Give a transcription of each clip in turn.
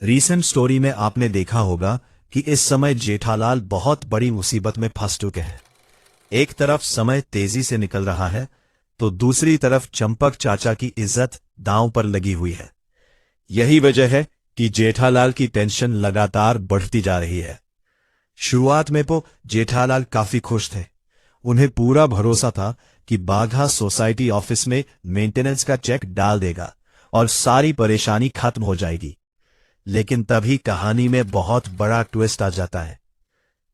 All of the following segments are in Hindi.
रीसेंट स्टोरी में आपने देखा होगा कि इस समय जेठालाल बहुत बड़ी मुसीबत में फंस चुके हैं। एक तरफ समय तेजी से निकल रहा है तो दूसरी तरफ चंपक चाचा की इज्जत दांव पर लगी हुई है। यही वजह है कि जेठालाल की टेंशन लगातार बढ़ती जा रही है। शुरुआत में तो जेठालाल काफी खुश थे। उन्हें पूरा भरोसा था कि बाघा सोसाइटी ऑफिस में मेंटेनेंस का चेक डाल देगा और सारी परेशानी खत्म हो जाएगी। लेकिन तभी कहानी में बहुत बड़ा ट्विस्ट आ जाता है।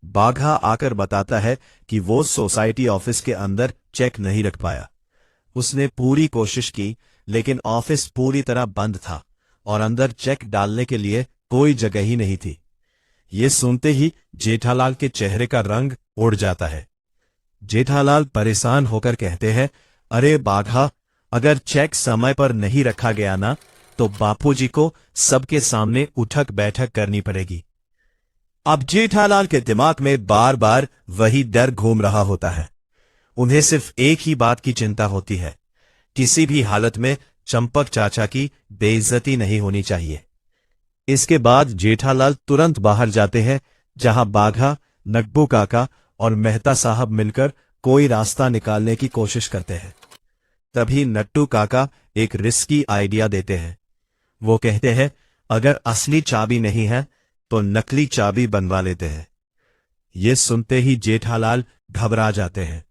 बाघा आकर बताता है कि वो सोसाइटी ऑफिस के अंदर चेक नहीं रख पाया। उसने पूरी कोशिश की लेकिन ऑफिस पूरी तरह बंद था और अंदर चेक डालने के लिए कोई जगह ही नहीं थी। ये सुनते ही जेठालाल के चेहरे का रंग उड़ जाता है। जेठालाल परेशान होकर कहते हैं, अरे बाघा, अगर चेक समय पर नहीं रखा गया ना तो बापूजी को सबके सामने उठक बैठक करनी पड़ेगी। अब जेठालाल के दिमाग में बार बार वही डर घूम रहा होता है। उन्हें सिर्फ एक ही बात की चिंता होती है, किसी भी हालत में चंपक चाचा की बेइज्जती नहीं होनी चाहिए। इसके बाद जेठालाल तुरंत बाहर जाते हैं, जहां बाघा, नकबू काका और मेहता साहब मिलकर कोई रास्ता निकालने की कोशिश करते हैं। तभी नट्टू काका एक रिस्की आइडिया देते हैं। वो कहते हैं, अगर असली चाबी नहीं है तो नकली चाबी बनवा लेते हैं। ये सुनते ही जेठालाल घबरा जाते हैं,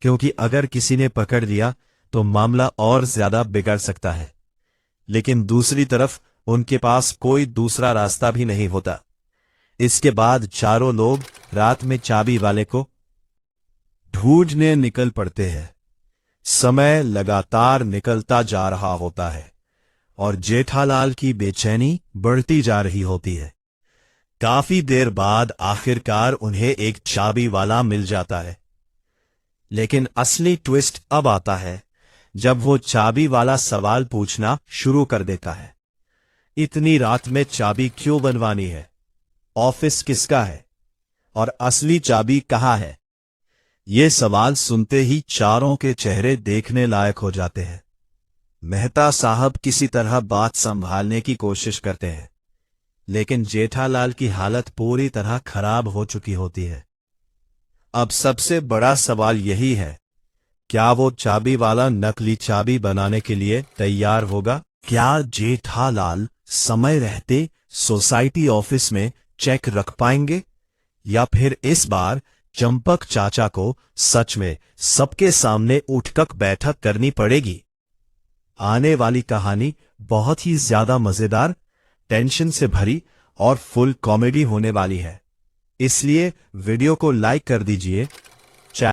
क्योंकि अगर किसी ने पकड़ लिया तो मामला और ज्यादा बिगड़ सकता है। लेकिन दूसरी तरफ उनके पास कोई दूसरा रास्ता भी नहीं होता। इसके बाद चारों लोग रात में चाबी वाले को ढूंढने निकल पड़ते हैं। समय लगातार निकलता जा रहा होता है और जेठालाल की बेचैनी बढ़ती जा रही होती है। काफी देर बाद आखिरकार उन्हें एक चाबी वाला मिल जाता है। लेकिन असली ट्विस्ट अब आता है, जब वो चाबी वाला सवाल पूछना शुरू कर देता है। इतनी रात में चाबी क्यों बनवानी है? ऑफिस किसका है? और असली चाबी कहाँ है? ये सवाल सुनते ही चारों के चेहरे देखने लायक हो जाते हैं। मेहता साहब किसी तरह बात संभालने की कोशिश करते हैं, लेकिन जेठालाल की हालत पूरी तरह खराब हो चुकी होती है। अब सबसे बड़ा सवाल यही है, क्या वो चाबी वाला नकली चाबी बनाने के लिए तैयार होगा? क्या जेठालाल समय रहते सोसाइटी ऑफिस में चेक रख पाएंगे, या फिर इस बार चंपक चाचा को सच में सबके सामने उठक बैठक करनी पड़ेगी? आने वाली कहानी बहुत ही ज्यादा मजेदार, टेंशन से भरी और फुल कॉमेडी होने वाली है। इसलिए वीडियो को लाइक कर दीजिए